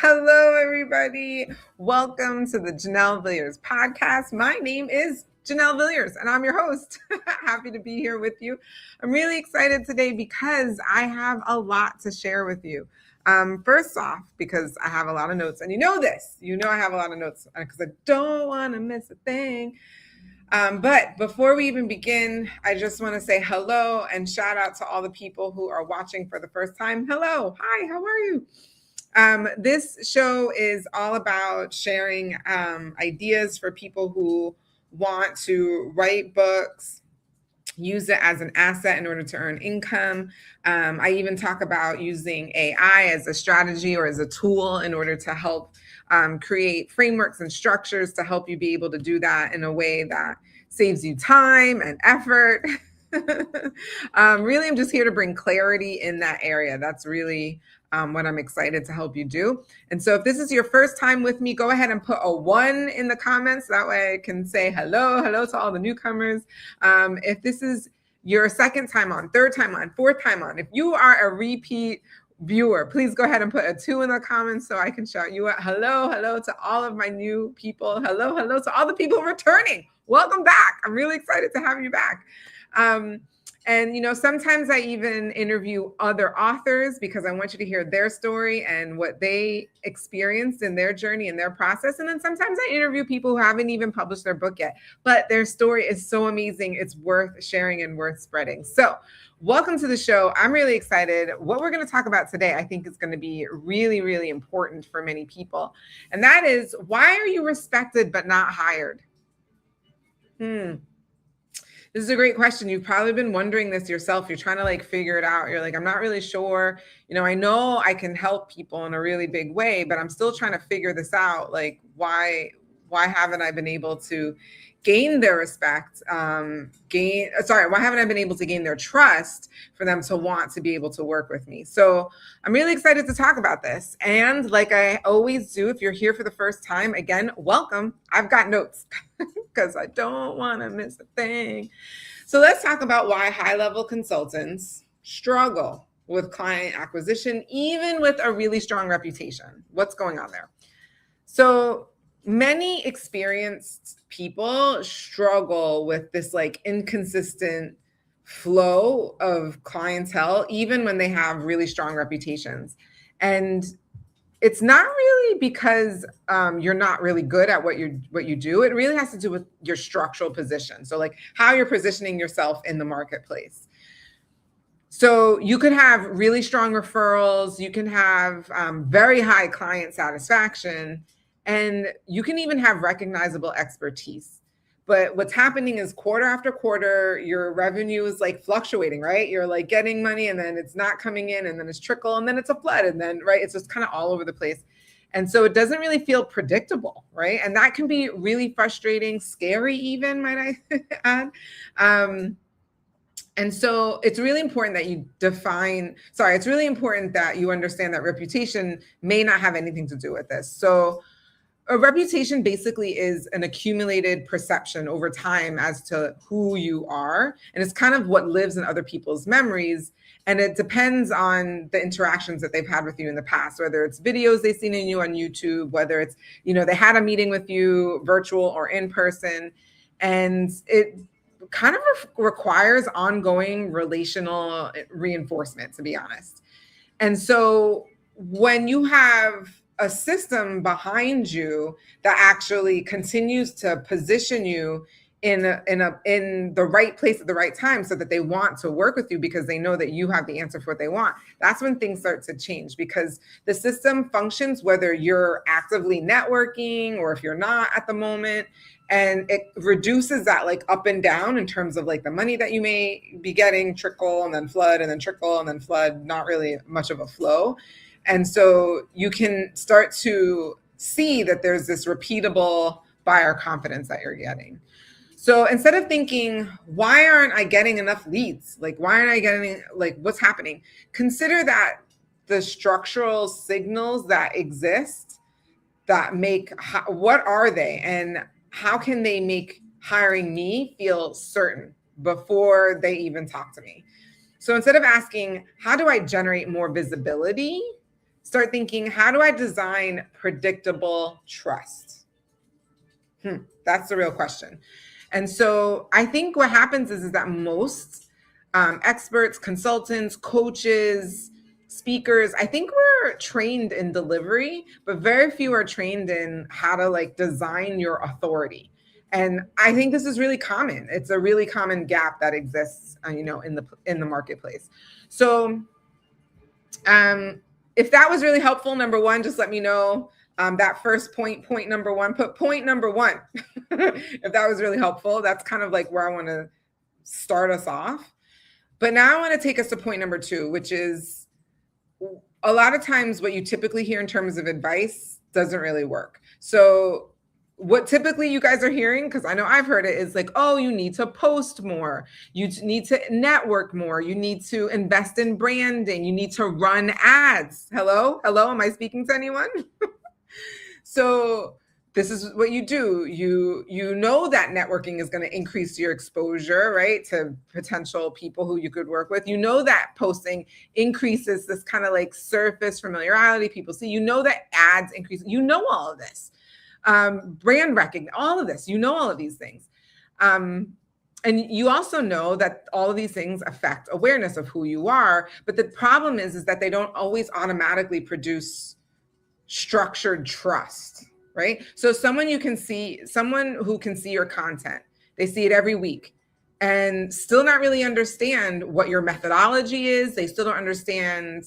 Hello, everybody. Welcome to the Janelle Villiers podcast. My name is Janelle Villiers, and I'm your host. Happy to be here with you. I'm really excited today because I have a lot to share with you. First off, because I have a lot of notes, and you know this. You know I have a lot of notes because I don't want to miss a thing. But before we even begin, I just want to say hello and shout out to all the people who are watching for the first time. Hello. Hi, how are you? This show is all about sharing ideas for people who want to write books, use it as an asset in order to earn income. I even talk about using AI as a strategy or as a tool in order to help create frameworks and structures to help you be able to do that in a way that saves you time and effort. Really, I'm just here to bring clarity in that area. That's really what I'm excited to help you do. And so if this is your first time with me, go ahead and put a 1 in the comments. That way I can say hello to all the newcomers. If this is your second time on, third time on, fourth time on, if you are a repeat viewer, please go ahead and put a 2 in the comments so I can shout you out. Hello to all of my new people. Hello to all the people returning. Welcome back. I'm really excited to have you back. And, sometimes I even interview other authors because I want you to hear their story and what they experienced in their journey and their process. And then sometimes I interview people who haven't even published their book yet, but their story is so amazing. It's worth sharing and worth spreading. So welcome to the show. I'm really excited. What we're going to talk about today, I think is going to be really, really important for many people. And that is, why are you respected but not hired? This is a great question. You've probably been wondering this yourself. You're trying to figure it out. You're like, I'm not really sure. I know I can help people in a really big way, but I'm still trying to figure this out. Like, why haven't I been able to gain their respect? Why haven't I been able to gain their trust for them to want to be able to work with me? So I'm really excited to talk about this. And like I always do, if you're here for the first time, again, welcome. I've got notes because I don't want to miss a thing. So let's talk about why high-level consultants struggle with client acquisition, even with a really strong reputation. What's going on there? So many experienced people struggle with this inconsistent flow of clientele, even when they have really strong reputations. And it's not really because you're not really good at what you do. It really has to do with your structural position. So how you're positioning yourself in the marketplace. So you could have really strong referrals. You can have very high client satisfaction, and you can even have recognizable expertise. But what's happening is quarter after quarter, your revenue is fluctuating, right? You're getting money and then it's not coming in, and then it's trickle, and then it's a flood, and then, right, it's just kind of all over the place. And so it doesn't really feel predictable, right? And that can be really frustrating, scary even, might I add. And so it's really important that you understand that reputation may not have anything to do with this. So a reputation basically is an accumulated perception over time as to who you are. And it's kind of what lives in other people's memories. And it depends on the interactions that they've had with you in the past, whether it's videos they've seen in you on YouTube, whether it's, they had a meeting with you virtual or in person. And it kind of requires ongoing relational reinforcement, to be honest. And so when you have a system behind you that actually continues to position you in the right place at the right time so that they want to work with you because they know that you have the answer for what they want, that's when things start to change, because the system functions whether you're actively networking or if you're not at the moment. And it reduces that up and down in terms of the money that you may be getting, trickle and then flood and then trickle and then flood, not really much of a flow. And so you can start to see that there's this repeatable buyer confidence that you're getting. So instead of thinking, why aren't I getting enough leads? Why aren't I getting, what's happening? Consider that the structural signals that exist that what are they? And how can they make hiring me feel certain before they even talk to me? So instead of asking, how do I generate more visibility? start thinking, how do I design predictable trust? That's the real question. And so I think what happens is that most experts, consultants, coaches, speakers, I think we're trained in delivery, but very few are trained in how to like design your authority. And I think this is really common. It's a really common gap that exists, in the marketplace. So, if that was really helpful, number one, just let me know. That first point number one, put point number one. If that was really helpful, that's kind of like where I want to start us off. But now I want to take us to point number two, which is a lot of times what you typically hear in terms of advice doesn't really work. So what typically you guys are hearing, because I know I've heard it, is like, oh, you need to post more. You need to network more. You need to invest in branding. You need to run ads. Hello? Am I speaking to anyone? So this is what you do. You know that networking is going to increase your exposure, right, to potential people who you could work with. You know that posting increases this kind of like surface familiarity people see. You know that ads increase. You know all of this. Brand recognition, all of this. You know all of these things. And you also know that all of these things affect awareness of who you are. But the problem is that they don't always automatically produce structured trust, right? So someone who can see your content, they see it every week and still not really understand what your methodology is. They still don't understand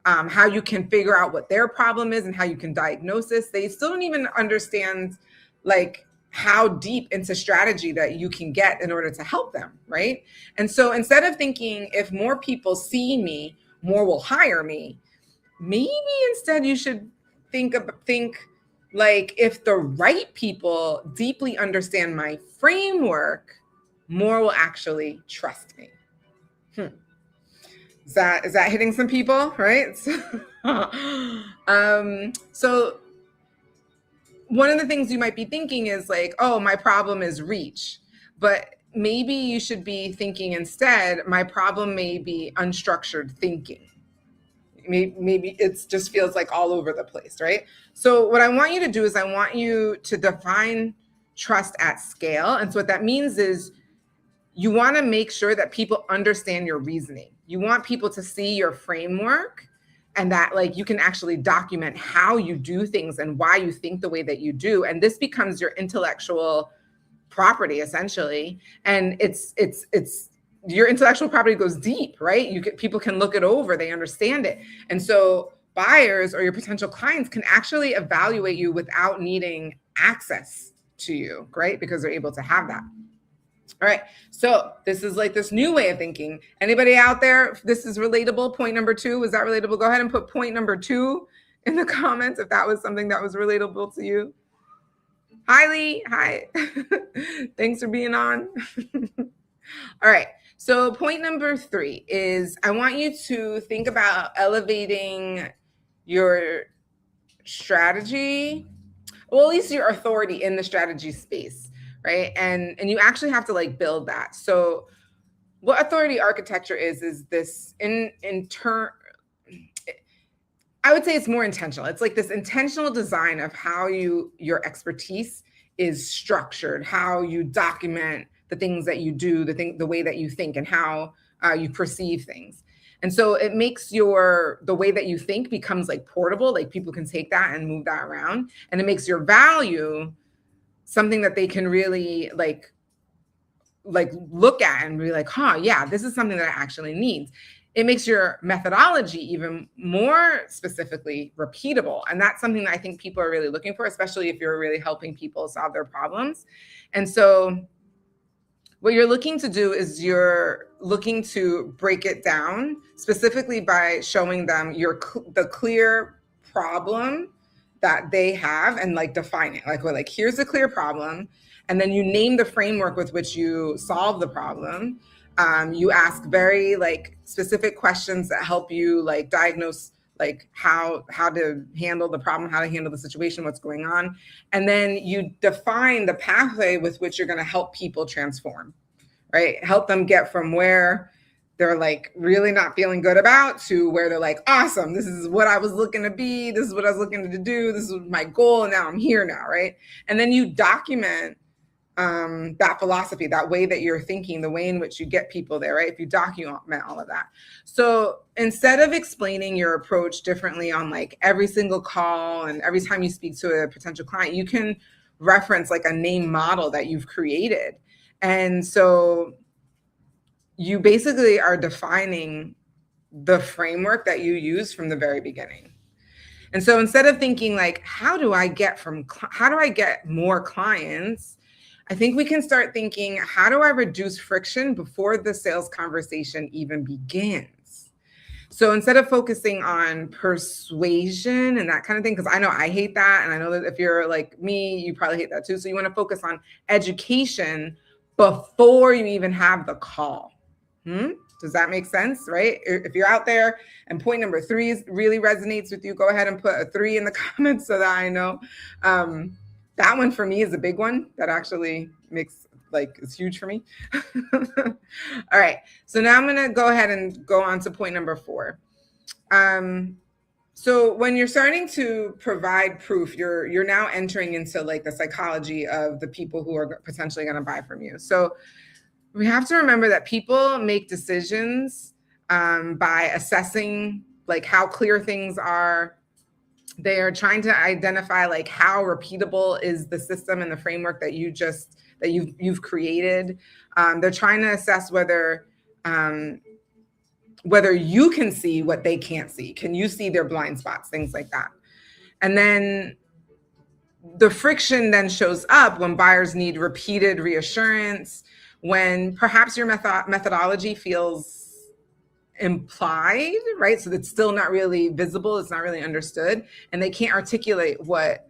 how you can figure out what their problem is and how you can diagnose this. They still don't even understand like how deep into strategy that you can get in order to help them, right? And so instead of thinking, if more people see me, more will hire me, maybe instead you should think like, if the right people deeply understand my framework, more will actually trust me. Is that hitting some people, right? So one of the things you might be thinking is like, oh, my problem is reach. But maybe you should be thinking instead, my problem may be unstructured thinking. Maybe it just feels like all over the place, right? So what I want you to do is I want you to define trust at scale. And so what that means is you want to make sure that people understand your reasoning. You want people to see your framework and that like you can actually document how you do things and why you think the way that you do. And this becomes your intellectual property essentially. And it's your intellectual property goes deep, right? People can look it over, they understand it. And so buyers or your potential clients can actually evaluate you without needing access to you, right? Because they're able to have that. All right. So this is like this new way of thinking. Anybody out there, if this is relatable, point number two, is that relatable? Go ahead and put point number two in the comments if that was something that was relatable to you. Hi, Lee. Hi. Thanks for being on. All right. So point number three is I want you to think about elevating your strategy, well, at least your authority in the strategy space, right? And you actually have to like build that. So what authority architecture is this I would say it's more intentional. It's like this intentional design of how your expertise is structured, how you document the things that you do, the way that you think and how you perceive things. And so it makes the way that you think becomes like portable, like people can take that and move that around. And it makes your value something that they can really like look at and be like, yeah, this is something that I actually need. It makes your methodology even more specifically repeatable. And that's something that I think people are really looking for, especially if you're really helping people solve their problems. And so what you're looking to do is you're looking to break it down specifically by showing them the clear problem that they have and like define it. Like here's a clear problem. And then you name the framework with which you solve the problem. You ask very like specific questions that help you like diagnose like how to handle the problem, how to handle the situation, what's going on. And then you define the pathway with which you're going to help people transform, right? Help them get from where they're like really not feeling good about to where they're like, awesome, this is what I was looking to be, this is what I was looking to do, this is my goal, and now I'm here now, right? And then you document that philosophy, that way that you're thinking, the way in which you get people there, right? If you document all of that. So instead of explaining your approach differently on like every single call and every time you speak to a potential client, you can reference like a name model that you've created. And so you basically are defining the framework that you use from the very beginning. And so instead of thinking like, how do I get more clients? I think we can start thinking, how do I reduce friction before the sales conversation even begins? So instead of focusing on persuasion and that kind of thing, because I know I hate that. And I know that if you're like me, you probably hate that too. So you want to focus on education before you even have the call. Does that make sense, right? If you're out there and point number 3 really resonates with you, go ahead and put a 3 in the comments so that I know. That one for me is a big one that actually makes it's huge for me. All right. So now I'm going to go ahead and go on to point number 4. So when you're starting to provide proof, you're now entering into like the psychology of the people who are potentially going to buy from you. So we have to remember that people make decisions by assessing like how clear things are. They are trying to identify like how repeatable is the system and the framework that you've created. They're trying to assess whether you can see what they can't see. Can you see their blind spots? Things like that. And then the friction then shows up when buyers need repeated reassurance, when perhaps your methodology feels implied, right? So it's still not really visible, it's not really understood, and they can't articulate what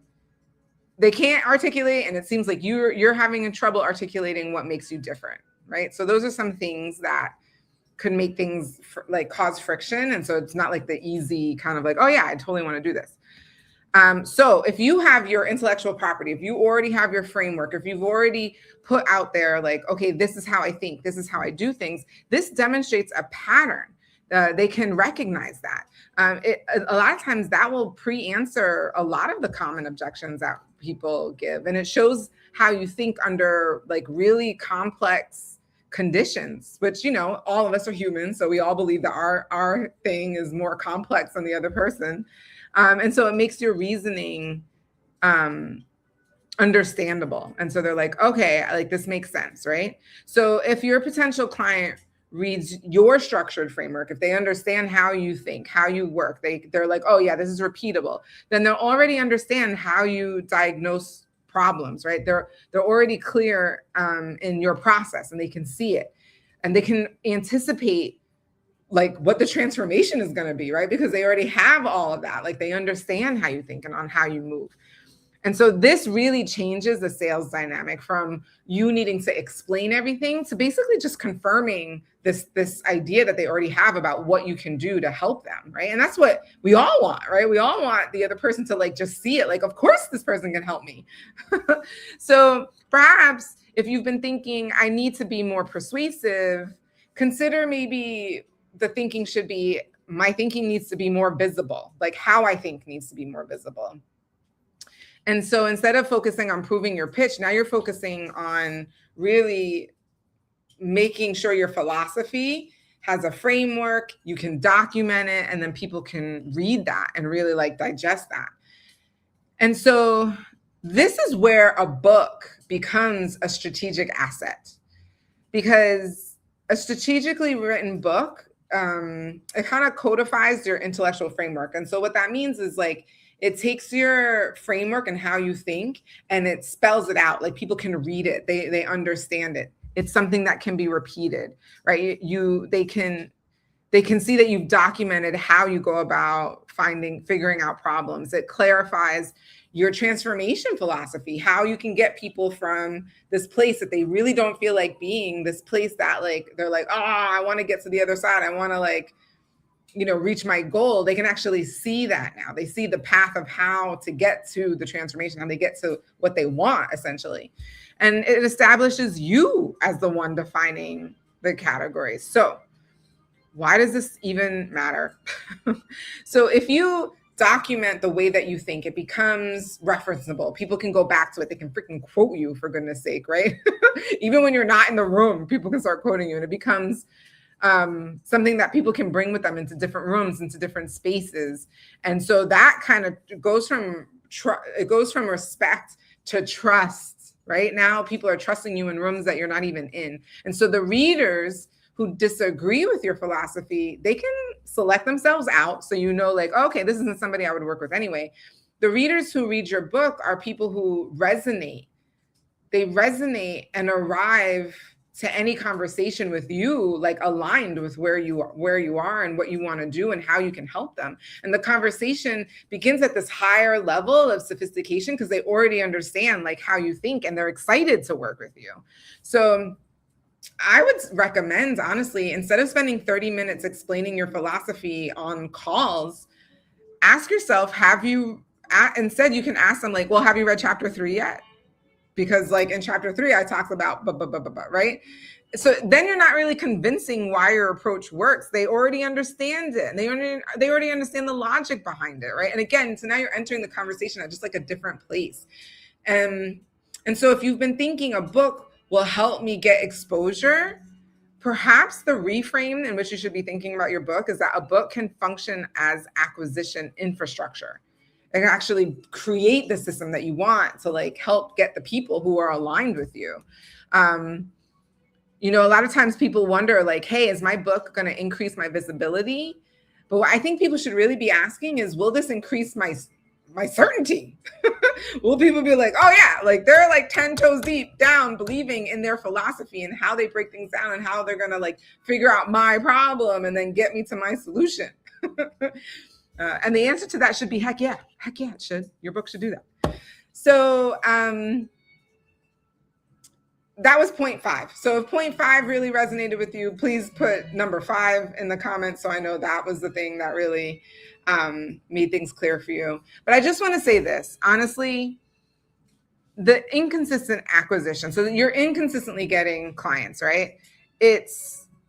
they can't articulate, and it seems like you're having trouble articulating what makes you different, right? So those are some things that could make things like cause friction, and so it's not like the easy kind of like, oh yeah, I totally want to do this. So if you have your intellectual property, if you already have your framework, if you've already put out there like, okay, this is how I think, this is how I do things, this demonstrates a pattern. They can recognize that. A lot of times that will pre-answer a lot of the common objections that people give. And it shows how you think under like really complex conditions, which, all of us are humans. So we all believe that our thing is more complex than the other person. And so it makes your reasoning understandable. And so they're like, okay, like this makes sense, right? So if your potential client reads your structured framework, if they understand how you think, how you work, they're like, oh yeah, this is repeatable, then they'll already understand how you diagnose problems, right? They're already clear in your process, and they can see it, and they can anticipate like what the transformation is going to be, right? Because they already have all of that. Like they understand how you think and on how you move. And so this really changes the sales dynamic from you needing to explain everything to basically just confirming this idea that they already have about what you can do to help them, right? And that's what we all want, right? We all want the other person to like just see it, like, of course this person can help me. So perhaps if you've been thinking, I need to be more persuasive, consider maybe the thinking should be, my thinking needs to be more visible, like how I think needs to be more visible. And so instead of focusing on proving your pitch, now you're focusing on really making sure your philosophy has a framework, you can document it, and then people can read that and really like digest that. And so this is where a book becomes a strategic asset, because a strategically written book, it kind of codifies your intellectual framework. And so what that means is like, it takes your framework and how you think, and it spells it out. Like people can read it, they understand it. It's something that can be repeated, right? They can see that you've documented how you go about figuring out problems. It clarifies your transformation philosophy, how you can get people from this place that they really don't feel like being, this place that like, they're like, oh, I want to get to the other side. I want to like, reach my goal. They can actually see that now. They see the path of how to get to the transformation, how they get to what they want essentially. And it establishes you as the one defining the categories. So why does this even matter? So if you document the way that you think, it becomes referenceable. People can go back to it. They can freaking quote you, for goodness sake, right? Even when you're not in the room, people can start quoting you, and it becomes something that people can bring with them into different rooms, into different spaces. And so that kind of goes from respect to trust. Right now, people are trusting you in rooms that you're not even in. And so the readers who disagree with your philosophy, they can select themselves out. So you know, like, okay, this isn't somebody I would work with anyway. The readers who read your book are people who resonate. They resonate and arrive to any conversation with you, like aligned with where you are and what you want to do and how you can help them. And the conversation begins at this higher level of sophistication because they already understand like how you think and they're excited to work with you. So I would recommend, honestly, instead of spending 30 minutes explaining your philosophy on calls, ask yourself, instead you can ask them like, well, have you read chapter 3 yet? Because like in chapter 3, I talked about, right? So then you're not really convincing why your approach works. They already understand it. They already understand the logic behind it, right? And again, so now you're entering the conversation at just like a different place. And so if you've been thinking a book will help me get exposure, perhaps the reframe in which you should be thinking about your book is that a book can function as acquisition infrastructure. And actually create the system that you want to like help get the people who are aligned with you. You know, a lot of times people wonder like, hey, is my book going to increase my visibility? But what I think people should really be asking is, will this increase my certainty? Will people be like, oh yeah, like they're like 10 toes deep down believing in their philosophy and how they break things down and how they're going to like figure out my problem and then get me to my solution. And the answer to that should be heck yeah, it should. Your book should do that. So that was point 5. So if point 5 really resonated with you, please put number 5 in the comments so I know that was the thing that really made things clear for you. But I just want to say this, honestly, the inconsistent acquisition, so that you're inconsistently getting clients, right?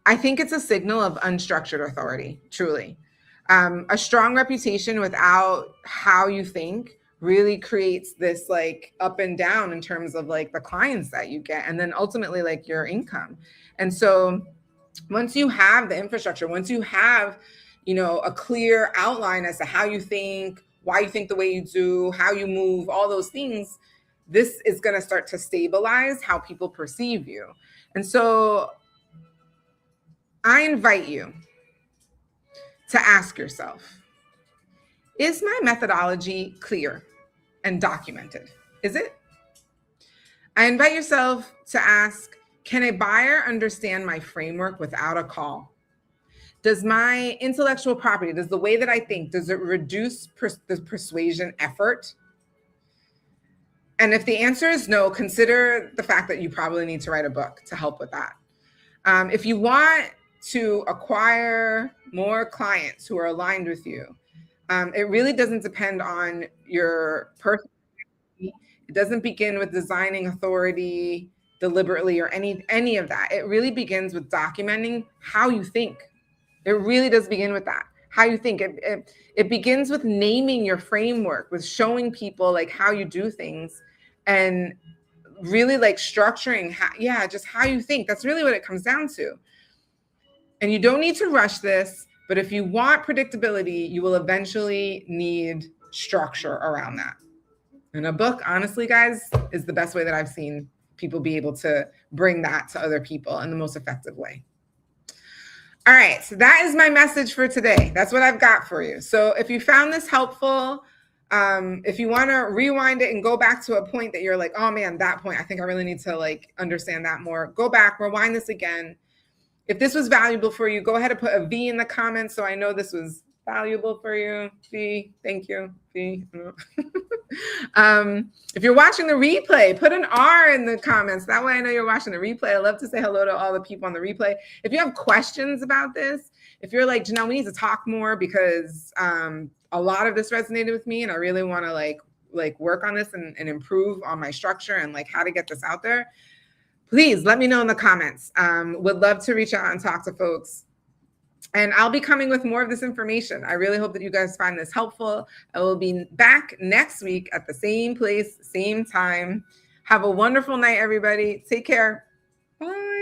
I think it's a signal of unstructured authority, truly. A strong reputation without how you think really creates this like up and down in terms of like the clients that you get and then ultimately like your income. And so once you have the infrastructure, once you have, you know, a clear outline as to how you think, why you think the way you do, how you move, all those things, this is going to start to stabilize how people perceive you. And so I invite you to ask yourself, is my methodology clear and documented? Is it? I invite yourself to ask, can a buyer understand my framework without a call? Does my intellectual property, does the way that I think, does it reduce the persuasion effort? And if the answer is no, consider the fact that you probably need to write a book to help with that. If you want to acquire more clients who are aligned with you, it really doesn't depend on your personality. It doesn't begin with designing authority deliberately or any of that. It really begins with documenting how you think. It really does begin with that. How you think. It begins with naming your framework, with showing people like how you do things and really like structuring just how you think. That's really what it comes down to. And you don't need to rush this, but if you want predictability, you will eventually need structure around that. And a book, honestly, guys, is the best way that I've seen people be able to bring that to other people in the most effective way. All right, so that is my message for today. That's what I've got for you. So if you found this helpful, if you want to rewind it and go back to a point that you're like, oh man, that point, I think I really need to like understand that more. Go back, rewind this again. If this was valuable for you, go ahead and put a V in the comments so I know this was valuable for you. V, thank you. V. If you're watching the replay, put an R in the comments. That way I know you're watching the replay. I love to say hello to all the people on the replay. If you have questions about this, if you're like, Janelle, we need to talk more because a lot of this resonated with me and I really want to like work on this and improve on my structure and like how to get this out there, please let me know in the comments. Would love to reach out and talk to folks. And I'll be coming with more of this information. I really hope that you guys find this helpful. I will be back next week at the same place, same time. Have a wonderful night, everybody. Take care. Bye.